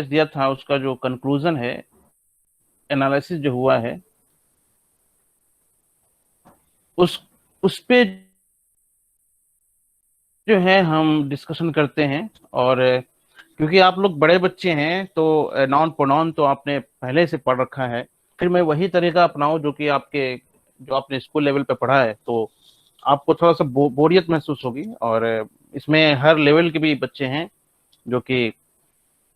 Test दिया था उसका जो कंक्लूजन है, एनालिसिस जो हुआ है, उस उस पे जो है हम डिस्कशन करते हैं। और क्योंकि आप लोग बड़े बच्चे हैं तो नॉन प्रोनाउन तो आपने पहले से पढ़ रखा है, फिर मैं वही तरीका अपनाऊं जो कि जो आपने स्कूल लेवल पे पढ़ा है, तो आपको थोड़ा सा बोरियत महसूस होगी। और इसमें हर लेवल के भी बच्चे हैं जो कि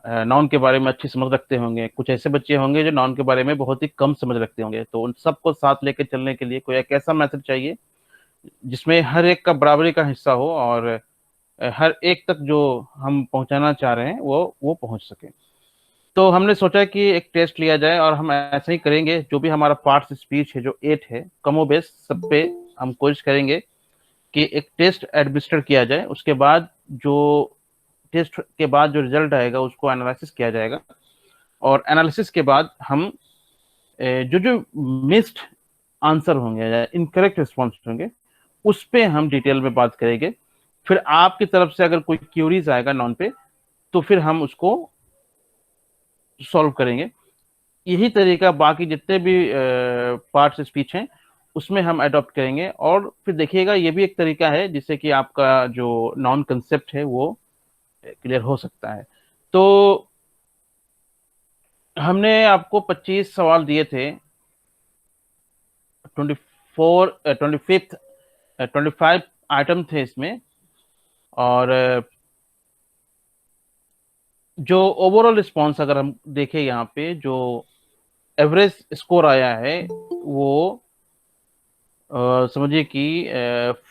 नॉन के बारे में अच्छी समझ रखते होंगे, कुछ ऐसे बच्चे होंगे जो नॉन के बारे में बहुत ही कम समझ रखते होंगे। तो उन सबको साथ लेकर चलने के लिए कोई एक ऐसा मेथड चाहिए जिसमें हर एक का बराबरी का हिस्सा हो, और हर एक तक जो हम पहुंचाना चाह रहे हैं वो पहुंच सके। तो हमने सोचा कि एक टेस्ट लिया जाए, और हम ऐसा ही करेंगे। जो भी हमारा पार्ट्स स्पीच है जो 8 है, कमो बेस सब पे हम कोशिश करेंगे कि एक टेस्ट एडमिनिस्टर किया जाए। उसके बाद जो टेस्ट के बाद जो रिजल्ट आएगा उसको एनालिसिस किया जाएगा, और एनालिसिस के बाद हम जो जो मिस्ड आंसर होंगे या इनकरेक्ट रिस्पॉन्स होंगे उस पे हम डिटेल में बात करेंगे। फिर आपकी तरफ से अगर कोई क्यूरीज आएगा नॉन पे, तो फिर हम उसको सॉल्व करेंगे। यही तरीका बाकी जितने भी पार्ट्स स्पीच हैं उसमें हम अडॉप्ट करेंगे। और फिर देखिएगा, ये भी एक तरीका है जिससे कि आपका जो नॉन कंसेप्ट है वो क्लियर हो सकता है। तो हमने आपको 25 सवाल दिए थे, 24 25 25 आइटम थे इसमें। और जो ओवरऑल रिस्पॉन्स अगर हम देखें यहाँ पे, जो एवरेज स्कोर आया है वो समझिए कि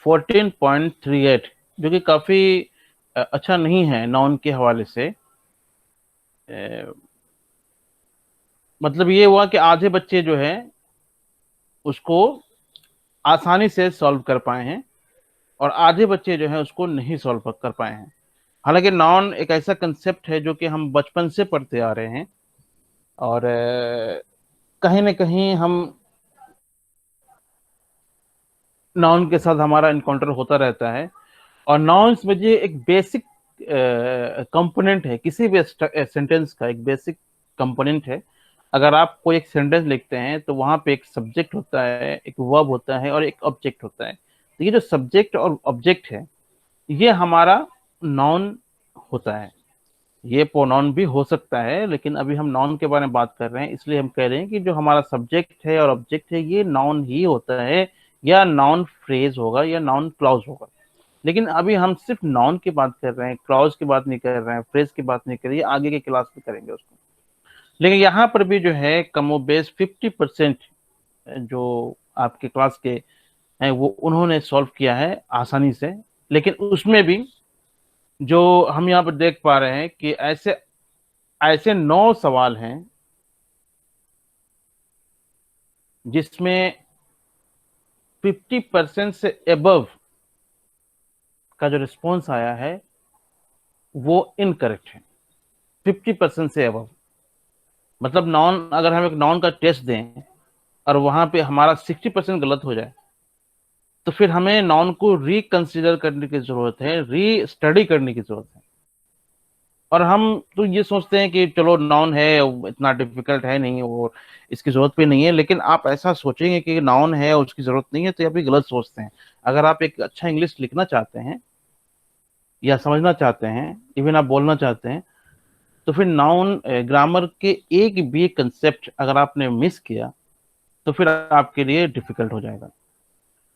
14.38, जो कि काफी अच्छा नहीं है नॉन के हवाले से। मतलब ये हुआ कि आधे बच्चे जो है उसको आसानी से सॉल्व कर पाए हैं, और आधे बच्चे जो है उसको नहीं सॉल्व कर पाए हैं। हालांकि नॉन एक ऐसा कंसेप्ट है जो कि हम बचपन से पढ़ते आ रहे हैं, और कहीं ना कहीं हम नाउन के साथ हमारा इनकाउंटर होता रहता है। और नाउन समझिए एक बेसिक कंपोनेंट है, किसी भी सेंटेंस का एक बेसिक कंपोनेंट है। अगर आप कोई एक सेंटेंस लिखते हैं तो वहां पे एक सब्जेक्ट होता है, एक वर्ब होता है, और एक ऑब्जेक्ट होता है। तो ये जो सब्जेक्ट और ऑब्जेक्ट है ये हमारा नाउन होता है। ये प्रोनाउन भी हो सकता है, लेकिन अभी हम नाउन के बारे में बात कर रहे हैं, इसलिए हम कह रहे हैं कि जो हमारा सब्जेक्ट है और ऑब्जेक्ट है ये नाउन ही होता है, या नाउन फ्रेज होगा या नाउन क्लॉज होगा। लेकिन अभी हम सिर्फ नाउन की बात कर रहे हैं, क्लॉज की बात नहीं कर रहे हैं, फ्रेज की बात नहीं कर रहे हैं, आगे के क्लास में करेंगे उसको। लेकिन यहाँ पर भी जो है कमोबेश 50% जो आपके क्लास के हैं वो उन्होंने सॉल्व किया है आसानी से। लेकिन उसमें भी जो हम यहाँ पर देख पा रहे हैं कि ऐसे ऐसे 9 सवाल हैं जिसमें 50% से एबव का जो रिस्पॉन्स आया है वो इनकरेक्ट है। 50% से एबव मतलब नॉन, अगर हम एक नॉन का टेस्ट दें और वहां पे हमारा 60% गलत हो जाए, तो फिर हमें नॉन को रिकंसिडर करने की जरूरत है, री स्टडी करने की जरूरत है। और हम तो ये सोचते हैं कि चलो नाउन है, इतना डिफिकल्ट है नहीं, और इसकी जरूरत भी नहीं है। लेकिन आप ऐसा सोचेंगे कि नाउन है और उसकी जरूरत नहीं है, तो ये भी गलत सोचते हैं। अगर आप एक अच्छा इंग्लिश लिखना चाहते हैं या समझना चाहते हैं, इवन आप बोलना चाहते हैं, तो फिर नाउन ग्रामर के एक भी कंसेप्ट अगर आपने मिस किया तो फिर आपके लिए डिफिकल्ट हो जाएगा।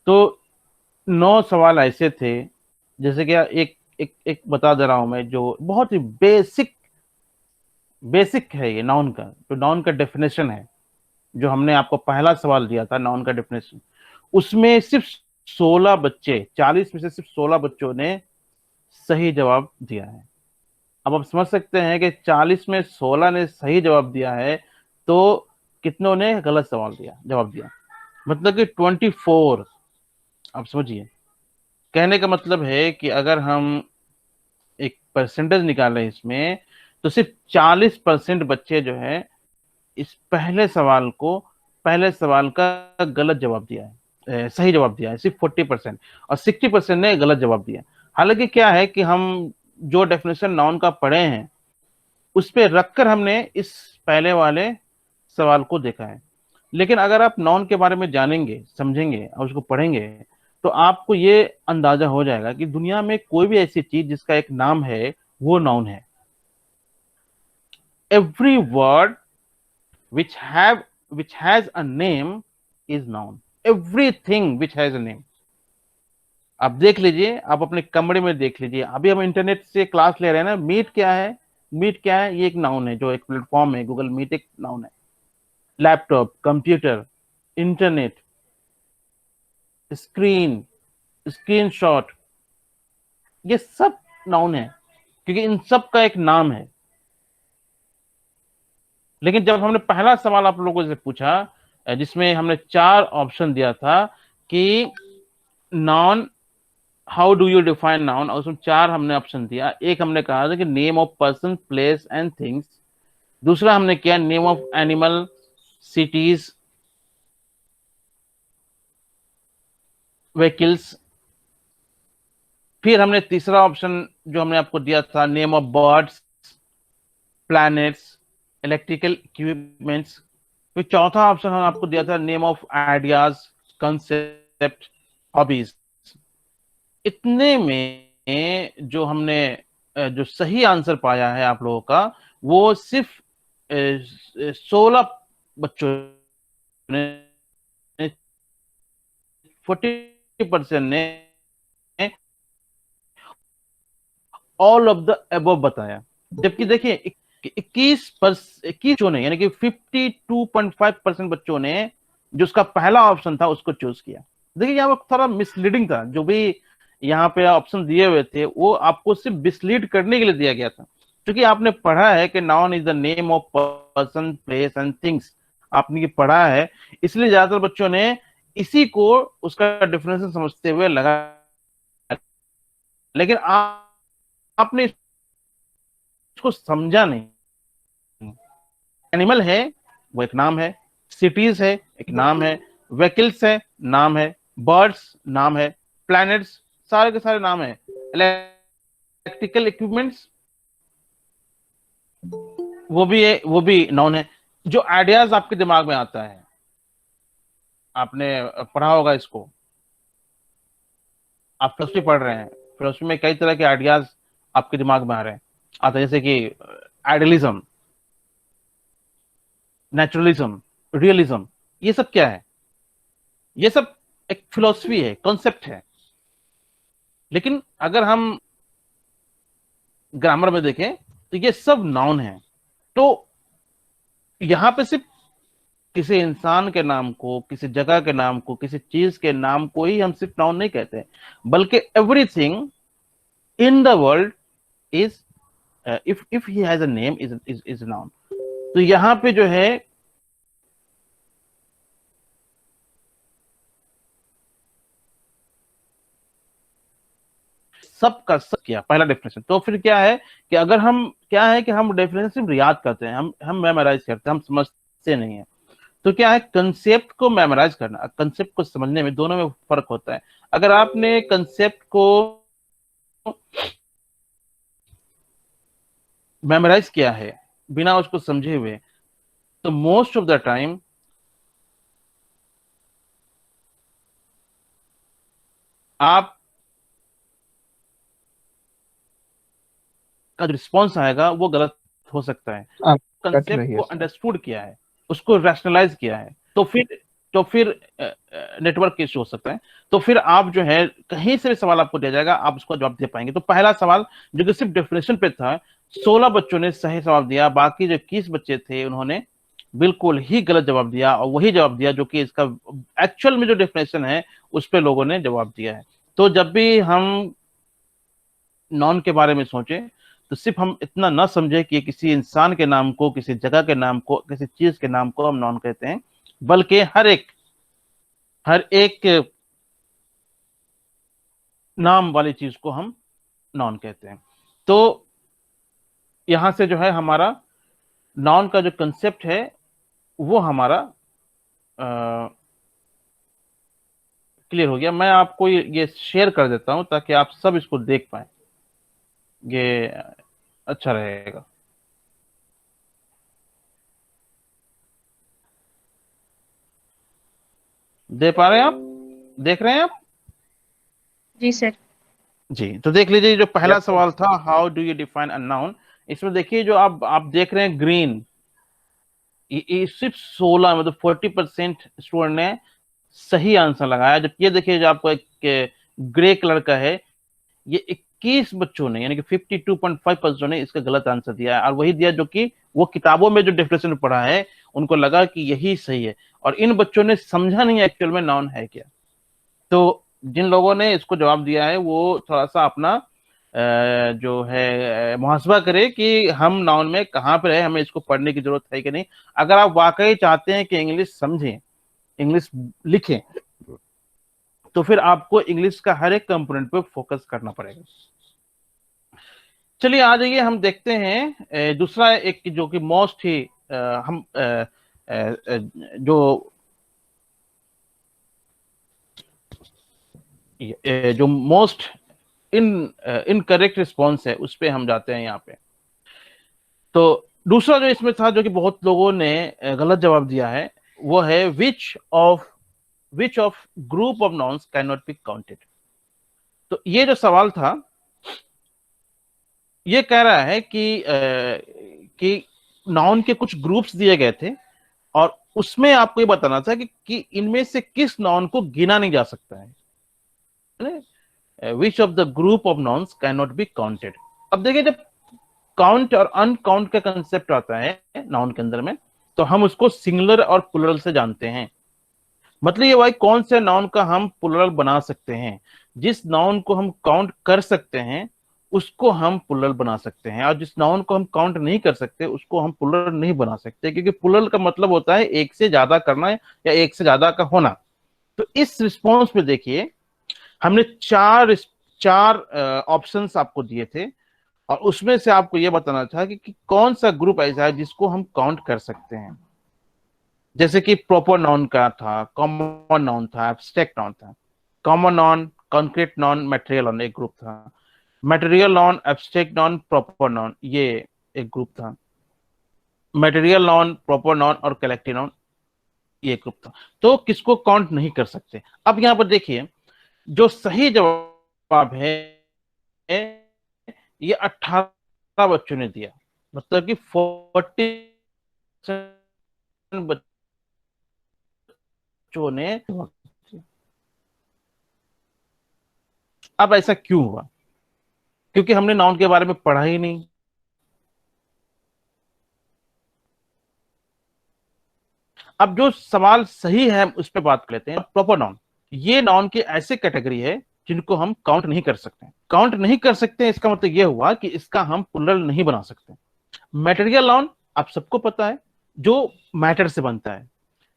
तो 9 सवाल ऐसे थे, जैसे कि एक एक एक बता दे रहा हूं मैं, जो बहुत ही बेसिक बेसिक है। ये नाउन का जो नाउन का डेफिनेशन है, जो हमने आपको पहला सवाल दिया था नाउन का डेफिनेशन, उसमें सिर्फ 16 बच्चे, 40 में से सिर्फ 16 बच्चों ने सही जवाब दिया है। अब आप समझ सकते हैं कि 40 में 16 ने सही जवाब दिया है, तो कितनों ने गलत जवाब दिया। मतलब कि 24। आप समझिए, कहने का मतलब है कि अगर हम एक परसेंटेज निकालें इसमें, तो सिर्फ 40% बच्चे जो है इस पहले सवाल का गलत जवाब दिया है, सही जवाब दिया है सिर्फ 40%, और 60% ने गलत जवाब दिया। हालांकि क्या है कि हम जो डेफिनेशन नाउन का पढ़े हैं उस पे रखकर हमने इस पहले वाले सवाल को देखा है। लेकिन अगर आप नाउन के बारे में जानेंगे, समझेंगे और उसको पढ़ेंगे, तो आपको ये अंदाजा हो जाएगा कि दुनिया में कोई भी ऐसी चीज जिसका एक नाम है वो नाउन है। Every word which have which has a name is noun. Everything which has a name. आप देख लीजिए, आप अपने कमरे में देख लीजिए, अभी हम इंटरनेट से क्लास ले रहे हैं ना, मीट क्या है? मीट क्या है? ये एक नाउन है, जो एक प्लेटफॉर्म है, गूगल मीट एक नाउन है। Laptop, computer, internet, screen, screenshot, ये सब नाउन है, क्योंकि इन सब का एक नाम है। लेकिन जब हमने पहला सवाल आप लोगों से पूछा, जिसमें हमने 4 ऑप्शन दिया था कि non, how do you define noun, और उसमें 4 हमने ऑप्शन दिया। एक हमने कहा था कि name of person, place and things. दूसरा हमने किया name of animal, cities, vehicles. फिर हमने तीसरा ऑप्शन जो हमने आपको दिया था, name of birds, planets, electrical equipments. फिर चौथा ऑप्शन हमने आपको दिया था name of ideas, concept, hobbies. इतने में जो हमने जो सही आंसर पाया है आप लोगों का, वो सिर्फ 16 बच्चों ने, 40% ने ऑल ऑफ द अबव बताया। जबकि देखिए 21 बच्चों ने, यानी कि 52.5% बच्चों ने जो उसका पहला ऑप्शन था उसको चूज किया। देखिए यहाँ पर थोड़ा मिसलीडिंग था, जो भी यहाँ पे ऑप्शन दिए हुए थे वो आपको सिर्फ मिसलीड करने के लिए दिया गया था, क्योंकि आपने पढ़ा है कि noun is the name of person, place and things. आपने पढ़ा है, इसलिए ज्यादातर बच्चों ने इसी को उसका डिफरेंशियल समझते हुए लगा। लेकिन आपने इसको समझा नहीं। एनिमल है, वो एक नाम है। सिटीज है, एक नाम है। व्हीकल्स है, नाम है। बर्ड्स नाम है। प्लैनेट्स, सारे के सारे नाम है। इलेक्ट्रिकल इक्विपमेंट्स, वो भी है, वो भी नाउन है। जो आइडियाज आपके दिमाग में आता है, आपने पढ़ा होगा इसको, आप फिलोसफी पढ़ रहे हैं, फिलोसफी में कई तरह के आइडियाज आपके दिमाग में आ रहे हैं, आता है, जैसे कि आइडियलिज्म, नेचुरलिज्म, रियलिज्म। ये सब क्या है? ये सब एक फिलोसफी है, कॉन्सेप्ट है। लेकिन अगर हम ग्रामर में देखें तो ये सब नाउन है। तो यहां पे सिर्फ किसी इंसान के नाम को, किसी जगह के नाम को, किसी चीज के नाम को ही हम सिर्फ नाउन नहीं कहते, बल्कि everything in the world is, if he has a name, is noun. तो यहां पे जो है सबका सब किया पहला डेफिनेशन। तो फिर क्या है कि अगर हम, क्या है कि हम डेफिनेशन सिर्फ याद करते हैं, हम मेमोराइज करते हैं, हम समझते नहीं है। तो क्या है, कंसेप्ट को मेमोराइज करना, कंसेप्ट को समझने में, दोनों में फर्क होता है। अगर आपने कंसेप्ट को मेमोराइज किया है बिना उसको समझे हुए, तो मोस्ट ऑफ द टाइम आप का जो रिस्पॉन्स आएगा वो गलत हो सकता है। आप कट कंसेप्ट रही है को सर। अंडरस्टूड किया है, उसको रैशनलाइज किया है, तो फिर नेटवर्क इशू हो सकता है। तो फिर आप जो है, कहीं से भी सवाल आपको दिया जाएगा, आप उसको जवाब दे पाएंगे। तो पहला सवाल जो कि सिर्फ डेफिनेशन पे था, 16 बच्चों ने सही जवाब दिया, बाकी जो 21 बच्चे थे उन्होंने बिल्कुल ही गलत जवाब दिया, और वही जवाब दिया जो कि इसका एक्चुअल में जो डेफिनेशन है उस पर लोगों ने जवाब दिया है। तो जब भी हम नॉन के बारे में सोचें, तो सिर्फ हम इतना ना समझे कि किसी इंसान के नाम को, किसी जगह के नाम को, किसी चीज के नाम को हम नॉन कहते हैं, बल्कि हर एक नाम वाली चीज को हम नॉन कहते हैं। तो यहां से जो है हमारा नॉन का जो कंसेप्ट है वो हमारा क्लियर हो गया। मैं आपको ये शेयर कर देता हूं ताकि आप सब इसको देख पाए, ये अच्छा रहेगा। दे पा रहे हैं आप? देख रहे हैं आप? जी सर। जी, तो देख लीजिए जो पहला यस सर। सवाल था, how do you define a noun. इसमें देखिए जो आप देख रहे हैं ग्रीन, ये सिर्फ 16 मतलब 40% स्टूडेंट ने सही आंसर लगाया। जब ये देखिए जो आपको एक ग्रे कलर का है, ये 21 बच्चों ने यानी कि 52.5% ने इसका गलत आंसर दिया है, और वही दिया जो कि वो किताबों में जो डेफिनेशन पढ़ा है उनको लगा कि यही सही है, और इन बच्चों ने समझा नहीं एक्चुअल में नाउन है क्या। तो जिन लोगों ने इसको जवाब दिया है वो थोड़ा सा अपना जो है मुहासबा करे कि हम नाउन में कहाँ पर है, हमें इसको पढ़ने की जरूरत है कि नहीं। अगर आप वाकई चाहते हैं कि इंग्लिश समझें, इंग्लिश लिखें, तो फिर आपको इंग्लिश का हर एक कंपोनेंट पे फोकस करना पड़ेगा। चलिए आ जाइए, हम देखते हैं दूसरा एक जो कि मोस्ट ही हम जो मोस्ट इनकरेक्ट रिस्पॉन्स है उस पे हम जाते हैं यहाँ पे। तो दूसरा जो इसमें था जो कि बहुत लोगों ने गलत जवाब दिया है, वो है which of group of nouns can not be counted. तो ये जो सवाल था ये कह रहा है कि नाउन के कुछ ग्रुप्स दिए गए थे, और उसमें आपको ये बताना था कि इनमें से किस नाउन को गिना नहीं जा सकता है। Which of the group of nouns can not be counted. अब देखिए जब काउंट और अनकाउंट का कंसेप्ट आता है नाउन के अंदर में, तो हम उसको सिंगुलर और प्लुरल से जानते हैं। मतलब ये भाई कौन से नाउन का हम प्लुरल बना सकते हैं, जिस नाउन को हम काउंट कर सकते हैं उसको हम प्लुरल बना सकते हैं, और जिस नाउन को हम काउंट नहीं कर सकते उसको हम प्लुरल नहीं बना सकते, क्योंकि प्लुरल का मतलब होता है एक से ज्यादा करना या एक से ज्यादा का होना। तो इस रिस्पॉन्स में देखिए हमने चार ऑप्शंस आपको दिए थे, और उसमें से आपको यह बताना था कि कौन सा ग्रुप ऐसा है जिसको हम काउंट कर सकते हैं। जैसे कि प्रॉपर नाउन का था, कॉमन नाउन था, एब्स्ट्रैक्ट नाउन था। Common noun, concrete noun, material noun एक ग्रुप था। Material noun, abstract noun, proper noun ये एक ग्रुप था। मटेरियल नाउन, प्रॉपर नाउन और कलेक्टिव नाउन ये ग्रुप था। तो किसको काउंट नहीं कर सकते। अब यहां पर देखिए जो सही जवाब है ये 18 बच्चों ने दिया, मतलब कि 40% बच्चों ने। अब ऐसा क्यों हुआ? क्योंकि हमने नाउन के बारे में पढ़ा ही नहीं। अब जो सवाल सही है हम उस पर बात कर लेते हैं। प्रॉपर नाउन, ये नाउन की ऐसी कैटेगरी है जिनको हम काउंट नहीं कर सकते। काउंट नहीं कर सकते इसका मतलब यह हुआ कि इसका हम प्लुरल नहीं बना सकते। मटेरियल नाउन आप सबको पता है, जो मैटर से बनता है,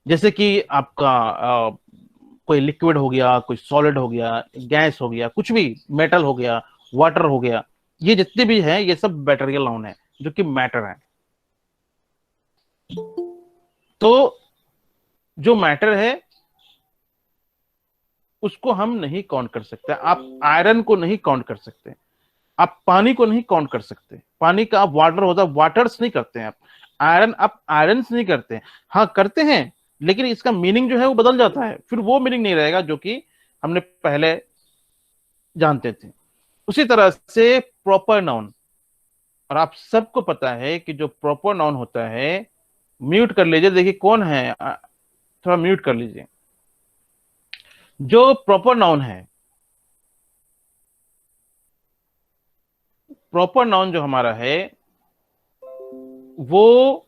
जैसे कि आपका कोई लिक्विड हो गया, कोई सॉलिड हो गया, गैस हो गया, कुछ भी, मेटल हो गया, वाटर हो गया, ये जितने भी हैं ये सब मटेरियल नाउन है जो कि मैटर है। तो जो मैटर है उसको हम नहीं काउंट कर सकते। आप आयरन को नहीं काउंट कर सकते, आप पानी को नहीं काउंट कर सकते। पानी का आप वाटर होता है, वाटर्स नहीं करते हैं आप। आयरन आप आयरन्स नहीं करते। हाँ करते हैं, लेकिन इसका मीनिंग जो है वो बदल जाता है, फिर वो मीनिंग नहीं रहेगा जो कि हमने पहले जानते थे। उसी तरह से प्रॉपर नाउन, और आप सबको पता है कि जो प्रॉपर नाउन होता है, म्यूट कर लीजिए, देखिए कौन है, थोड़ा म्यूट कर लीजिए। जो प्रॉपर नाउन है, प्रॉपर नाउन जो हमारा है वो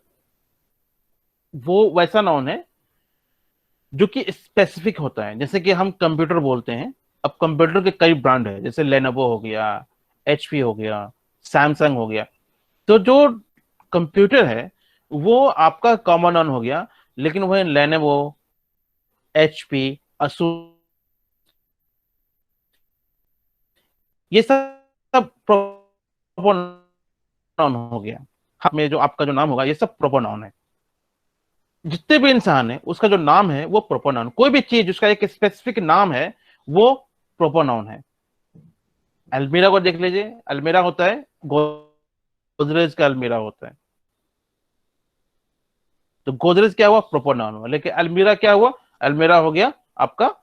वैसा नाउन है जो कि स्पेसिफिक होता है। जैसे कि हम कंप्यूटर बोलते हैं, अब कंप्यूटर के कई ब्रांड है, जैसे लेनोवो हो गया, एचपी हो गया, सैमसंग हो गया। तो जो कंप्यूटर है वो आपका कॉमन नाउन हो गया, लेकिन वह लेनोवो, एचपी, असूस, ये सब प्रॉपर नाउन हो गया। में जो आपका जो नाम होगा ये सब प्रॉपर नाउन है। जितने भी इंसान है उसका जो नाम है वो प्रॉपर नाउन। कोई भी चीज जिसका एक स्पेसिफिक नाम है वो प्रॉपर नाउन है। अलमीरा को देख लीजिए, अलमीरा होता है, गोदरेज का अलमीरा होता है। तो गोदरेज क्या हुआ? प्रॉपर नाउन हुआ। लेकिन अलमीरा क्या हुआ? अलमीरा हो गया आपका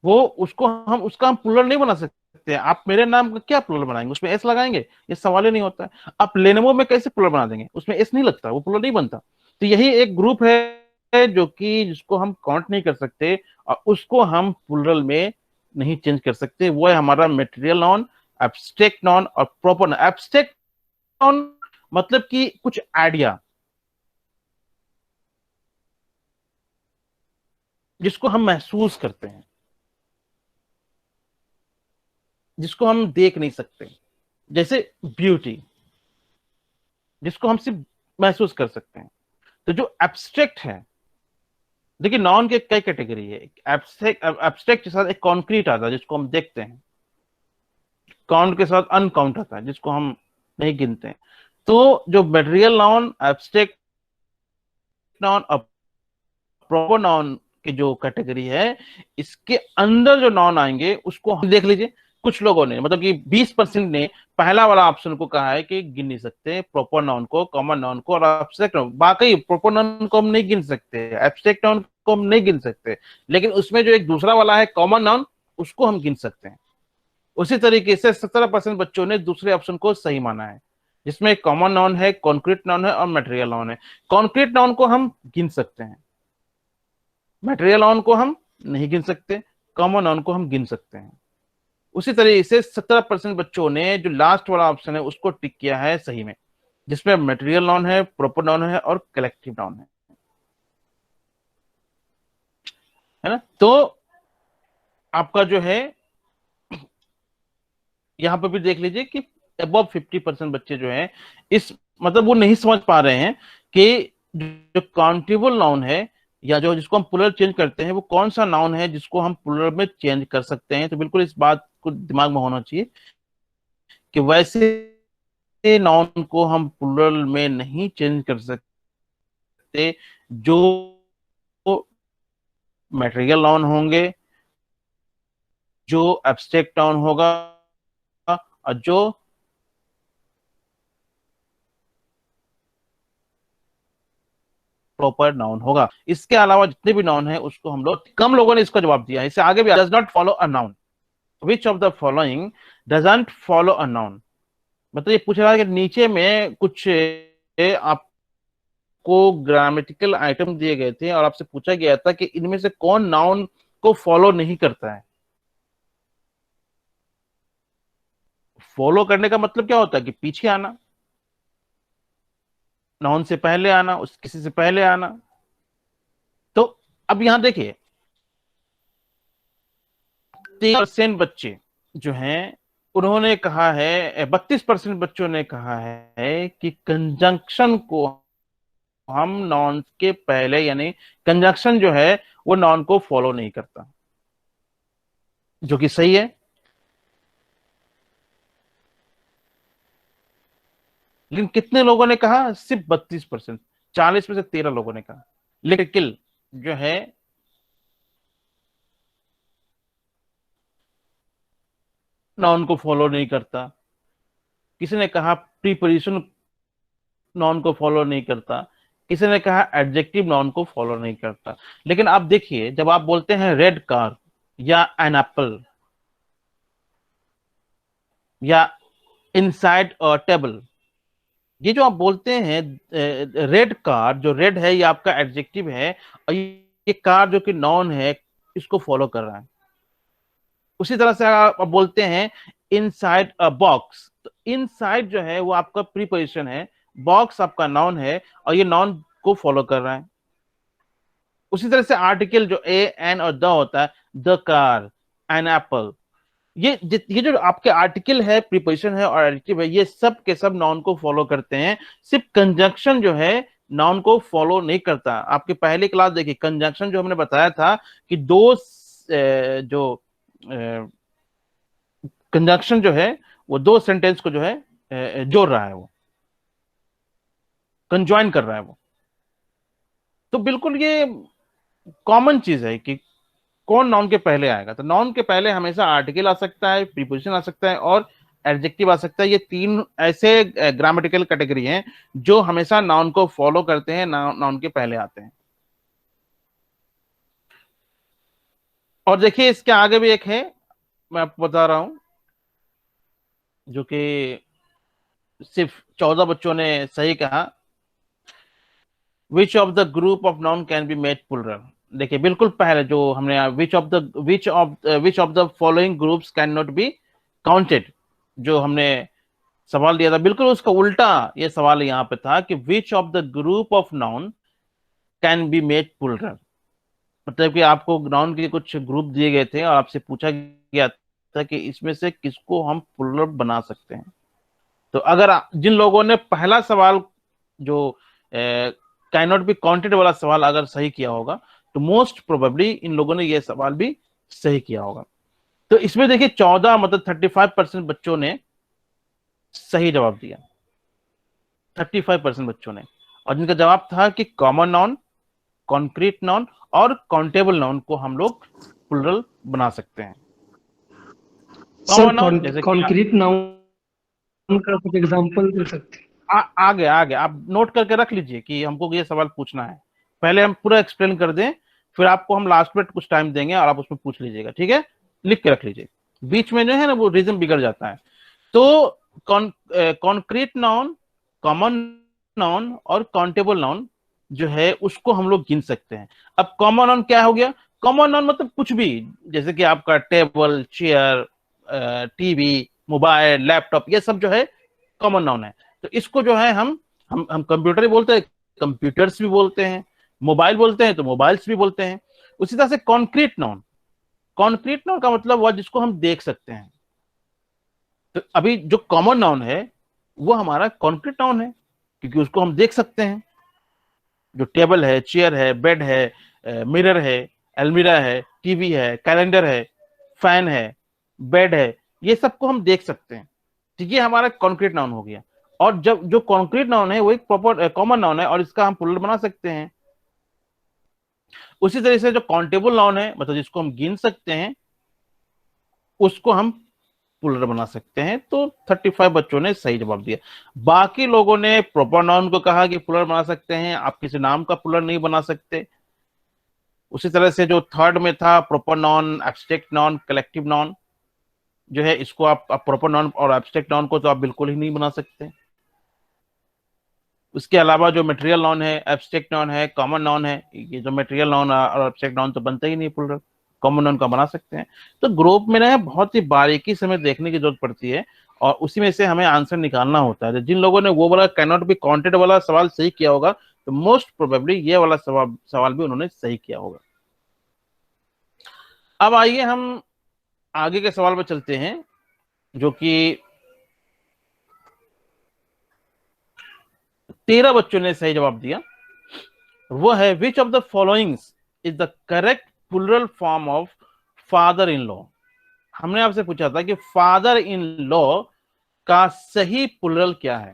वो उसका हम प्लूरल नहीं बना सकते। आप मेरे नाम का क्या प्लूरल बनाएंगे, उसमें एस लगाएंगे? ये सवाल ही नहीं होता है। आप लेनोवो में कैसे प्लूरल बना देंगे, उसमें एस नहीं लगता, वो प्लूरल नहीं बनता। तो यही एक ग्रुप है जो कि जिसको हम काउंट नहीं कर सकते और उसको हम प्लूरल में नहीं चेंज कर सकते। वो है हमारा मटेरियल नाउन, एब्स्ट्रैक्ट नाउन और प्रॉपर नाउन। एब्स्ट्रैक्ट नाउन मतलब कि कुछ आइडिया जिसको हम महसूस करते हैं, जिसको हम देख नहीं सकते, जैसे ब्यूटी, जिसको हम सिर्फ महसूस कर सकते हैं। तो जो एब्स्ट्रैक्ट है, देखिए नॉन के कई कैटेगरी है। एब्स्ट्रैक्ट के साथ एक कॉन्क्रीट आता है जिसको हम देखते हैं, काउंट के साथ अनकाउंट आता है जिसको हम नहीं गिनते हैं। तो जो मटेरियल नाउन, एब्स्ट्रैक्ट नाउन और प्रॉपर नाउन की जो कैटेगरी है, इसके अंदर जो नाउन आएंगे उसको हम देख लीजिए। कुछ लोगों ने मतलब कि 20% ने पहला वाला ऑप्शन को कहा है कि गिन नहीं सकते, प्रॉपर नाउन को, कॉमन नाउन को और एब्स्ट्रैक्ट नाउन। बाकी प्रॉपर नाउन को हम नहीं गिन सकते, एब्स्ट्रैक्ट नाउन को हम नहीं गिन सकते, लेकिन उसमें जो एक दूसरा वाला है कॉमन नाउन, उसको हम गिन सकते हैं। उसी तरीके से 17% बच्चों ने दूसरे ऑप्शन को सही माना है, जिसमें कॉमन नाउन है, कॉन्क्रीट नाउन है और मटेरियल नाउन है। कॉन्क्रीट नाउन को हम गिन सकते हैं, मटेरियल नाउन को हम नहीं गिन सकते, कॉमन नाउन को हम गिन सकते हैं। उसी तरीके से 17% बच्चों ने जो लास्ट वाला ऑप्शन है उसको टिक किया है सही में, जिसमें मटेरियल नाउन है, प्रॉपर नाउन है और कलेक्टिव नाउन है ना। तो आपका जो है यहां पर भी देख लीजिए कि अबव 50% बच्चे जो हैं इस मतलब वो नहीं समझ पा रहे हैं कि जो काउंटेबल नाउन है या जो जिसको हम प्लूरल चेंज करते हैं वो कौन सा नाउन है जिसको हम प्लूरल में चेंज कर सकते हैं। तो बिल्कुल इस बात को दिमाग में होना चाहिए कि वैसे नाउन को हम प्लूरल में नहीं चेंज कर सकते जो मटेरियल नाउन होंगे, जो एब्स्ट्रैक्ट नाउन होगा और जो प्रॉपर नाउन होगा। इसके अलावा जितने भी नाउन है उसको हम लोग, कम लोगों ने इसका जवाब दिया है। इससे आगे भी does not follow a noun, which of the following doesn't follow a noun. मतलब ये पूछ रहा है कि नीचे में कुछ आपको ग्रामेटिकल आइटम दिए गए थे और आपसे पूछा गया था कि इनमें से कौन नाउन को फॉलो नहीं करता है। फॉलो करने का मतलब क्या होता है कि पीछे आना, नाउन से पहले आना, उस किसी से पहले आना। तो अब यहां देखिए 30% बच्चे जो हैं उन्होंने कहा है, 32% बच्चों ने कहा है कि कंजंक्शन को हम नॉन के पहले, यानी कंजंक्शन जो है वो नॉन को फॉलो नहीं करता, जो कि सही है। लेकिन कितने लोगों ने कहा? सिर्फ 32%। 40 में से 13 लोगों ने कहा। लेकिन जो है नॉन को फॉलो नहीं करता। किसी ने कहा प्रीपोजिशन नॉन को फॉलो नहीं करता, किसी ने कहा एडजेक्टिव नॉन को फॉलो नहीं करता। लेकिन आप देखिए जब आप बोलते हैं रेड कार या एन एप्पल या इनसाइड टेबल, ये जो आप बोलते हैं रेड कार, जो रेड है ये आपका एडजेक्टिव है और ये कार जो कि नॉन है इसको फॉलो कर रहा है। उसी तरह से आप बोलते हैं इनसाइड अ बॉक्स, तो इनसाइड जो है वो आपका प्रीपोजिशन है, बॉक्स आपका नाउन है और ये नाउन को फॉलो कर रहा है। उसी तरह से आर्टिकल जो ए एन और द होता है, द कार, एन एप्पल, ये जो आपके आर्टिकल है, प्रीपोजिशन है और एडजेक्टिव है, ये सब के सब नाउन को फॉलो करते हैं। सिर्फ कंजंक्शन जो है नाउन को फॉलो नहीं करता। आपके पहले क्लास देखिए कंजंक्शन जो हमने बताया था कि दो जो कंजंक्शन जो है वो दो सेंटेंस को जो है जोड़ रहा है, वो कंजॉइन कर रहा है वो। तो बिल्कुल ये कॉमन चीज है कि कौन नाउन के पहले आएगा। तो नाउन के पहले हमेशा आर्टिकल आ सकता है, प्रीपोजिशन आ सकता है और एडजेक्टिव आ सकता है। ये तीन ऐसे ग्रामेटिकल कैटेगरी हैं जो हमेशा नाउन को फॉलो करते हैं, नाउन के पहले आते हैं। और देखिए इसके आगे भी एक है, मैं आपको बता रहा हूं, जो कि सिर्फ 14 बच्चों ने सही कहा। Which of the group of noun can be made plural. देखिए बिल्कुल पहले जो हमने which of the following groups can not be counted, जो हमने सवाल दिया था, बिल्कुल उसका उल्टा ये सवाल यहाँ पे था कि which of the group of noun can be made plural. मतलब कि आपको नाउन के कुछ ग्रुप दिए गए थे और आपसे पूछा गया था कि इसमें से किसको हम प्लूरल बना सकते हैं। तो अगर जिन लोगों ने पहला सवाल जो कैन नॉट बी काउंटेड वाला सवाल अगर सही किया होगा, तो मोस्ट प्रोबेबली इन लोगों ने यह सवाल भी सही किया होगा। तो इसमें देखिए 14 मतलब 35% बच्चों ने सही जवाब दिया, 35% बच्चों ने। और जिनका जवाब था कि कॉमन नाउन, कॉन्क्रीट नाउन और काउंटेबल नाउन को हम लोग प्लूरल बना सकते हैं। सर कॉमन नाउन जैसे कि कॉन्क्रीट नाउन का कुछ एग्जांपल दे सकते हैं? आगे आगे आप नोट करके रख लीजिए कि हमको ये सवाल पूछना है। पहले हम पूरा एक्सप्लेन कर दें, फिर आपको हम लास्ट में कुछ टाइम देंगे और आप उसमें पूछ लीजिएगा, ठीक है? लिख के रख लीजिए, बीच में जो है ना वो रिज्म बिगड़ जाता है। तो कॉन्क्रीट नाउन, कॉमन नाउन और काउंटेबल नाउन जो है उसको हम लोग गिन सकते हैं। अब कॉमन नाउन क्या हो गया? कॉमन नाउन मतलब कुछ भी, जैसे कि आपका table, chair, TV, mobile, laptop, ये सब जो है कॉमन नाउन है। तो इसको जो है हम कंप्यूटर भी बोलते हैं, कंप्यूटर्स भी बोलते हैं, मोबाइल बोलते हैं तो मोबाइल्स भी बोलते हैं। उसी तरह से कॉन्क्रीट नाउन, कॉन्क्रीट नाउन का मतलब हुआ जिसको हम देख सकते हैं। तो अभी जो कॉमन नाउन है वो हमारा कॉन्क्रीट नाउन है, क्योंकि उसको हम देख सकते हैं। जो टेबल है, चेयर है, बेड है, मिरर है, अलमीरा है, टीवी है, कैलेंडर है, फैन है, बेड है, ये सबको हम देख सकते हैं। तो ये हमारा कॉन्क्रीट नाउन हो गया। और जब जो कॉन्क्रीट नाउन है वो एक प्रॉपर कॉमन नाउन है और इसका हम प्लूरल बना सकते हैं। उसी तरह से जो काउंटेबल नाउन है, मतलब जिसको हम गिन सकते हैं, उसको हम प्लूरल बना सकते हैं। तो 35 बच्चों ने सही जवाब दिया। बाकी लोगों ने प्रॉपर नाउन को कहा कि प्लूरल बना सकते हैं, आप किसी नाम का प्लूरल नहीं बना सकते। उसी तरह से जो थर्ड में था proper noun, abstract noun, collective noun, जो है इसको आप प्रॉपर नाउन और एब्स्ट्रैक्ट नाउन को तो आप बिल्कुल ही नहीं बना सकते। उसके अलावा जो मटेरियल नाउन है, एब्स्ट्रैक्ट नाउन है, कॉमन नाउन है, ये जो मटेरियल नाउन और एब्स्ट्रैक्ट नाउन तो बनता ही नहीं प्लूरल, कॉमन नाउन का बना सकते हैं। तो ग्रुप में ना बहुत ही बारीकी से हमें देखने की जरूरत पड़ती है और उसी में से हमें आंसर निकालना होता है। जिन लोगों ने वो वाला कैन नॉट बी काउंटेड वाला सवाल सही किया होगा, तो मोस्ट प्रोबेबली ये वाला सवाल भी उन्होंने सही किया होगा। अब आइए हम आगे के सवाल पर चलते हैं, जो कि 13 बच्चों ने सही जवाब दिया। वो है which of the followings is the correct plural form of father in law. हमने आपसे पूछा था कि फादर इन लॉ का सही प्लूरल क्या है,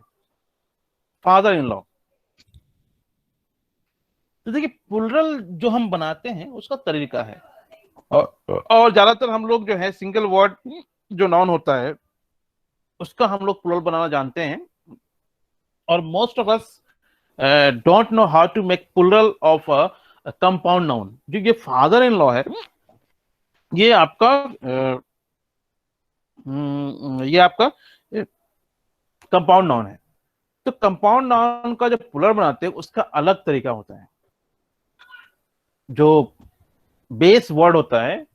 फादर इन लॉ। तो देखिए प्लूरल जो हम बनाते हैं उसका तरीका है, और ज्यादातर हम लोग जो है सिंगल वर्ड जो नाउन होता है उसका हम लोग प्लूरल बनाना जानते हैं। और most of us don't know how to make plural of a compound noun. जो ये फादर इन लॉ है, ये आपका कंपाउंड नाउन है। तो कंपाउंड नाउन का जो प्लूरल बनाते हैं उसका अलग तरीका होता है। जो बेस वर्ड होता है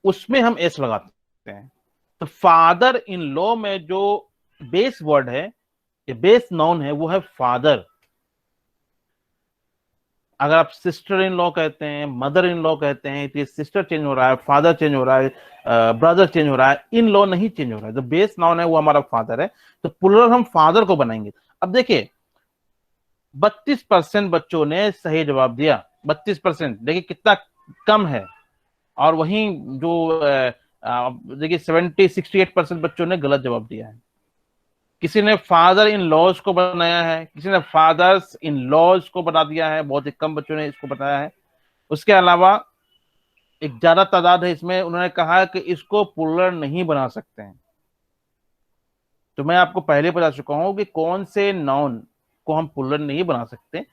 उसमें हम एस लगाते हैं। तो फादर इन लॉ में जो बेस वर्ड है, ये बेस नाउन है, वो है फादर। अगर आप सिस्टर इन लॉ कहते हैं, मदर इन लॉ कहते हैं, तो ये सिस्टर चेंज हो रहा है, फादर चेंज हो रहा है, ब्रदर चेंज हो रहा है, इन लॉ नहीं चेंज हो रहा है। जो बेस नाउन है वो हमारा फादर है। तो प्लूरल हम फादर को बनाएंगे। अब देखिए 32% बच्चों ने सही जवाब दिया। 32% देखिए कितना कम है। और वहीं जो देखिए 68% बच्चों ने गलत जवाब दिया है। किसी ने फादर इन लॉज को बनाया है, किसी ने फादर्स इन लॉज को बना दिया है, बहुत ही कम बच्चों ने इसको बताया है। उसके अलावा एक ज्यादा तादाद है इसमें, उन्होंने कहा कि इसको प्लूरल नहीं बना सकते हैं। तो मैं आपको पहले बता चुका हूं कि कौन से नाउन को हम प्लूरल नहीं बना सकते।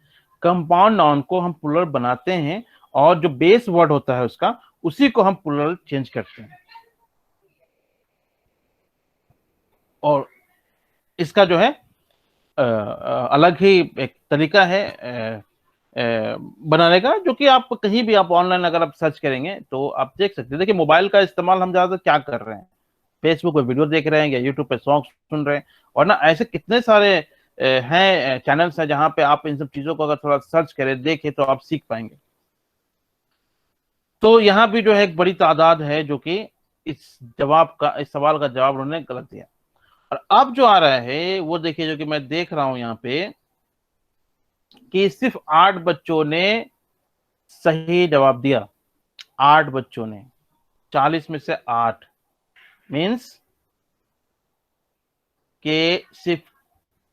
कंपाउंड नाउन को हम प्लूरल बनाते हैं और जो बेस वर्ड होता है उसका, उसी को हम प्लूरल चेंज करते हैं। और इसका जो है अलग ही एक तरीका है बनाने का, जो कि आप कहीं भी आप ऑनलाइन अगर आप सर्च करेंगे तो आप देख सकते हैं। देखिए मोबाइल का इस्तेमाल हम ज्यादातर क्या कर रहे हैं, फेसबुक पे वीडियो देख रहे हैं या यूट्यूब पे सॉन्ग सुन रहे हैं, और ना ऐसे कितने सारे हैं चैनल्स हैं जहां पे आप इन सब चीजों को अगर थोड़ा सर्च करें देखें तो आप सीख पाएंगे। तो यहाँ भी जो है एक बड़ी तादाद है जो कि इस सवाल का जवाब उन्होंने गलत दिया। और अब जो आ रहा है वो देखिए, जो कि मैं देख रहा हूं यहाँ पे कि सिर्फ 8 बच्चों ने सही जवाब दिया। 8 बच्चों ने, 40 में से 8, मीन्स के सिर्फ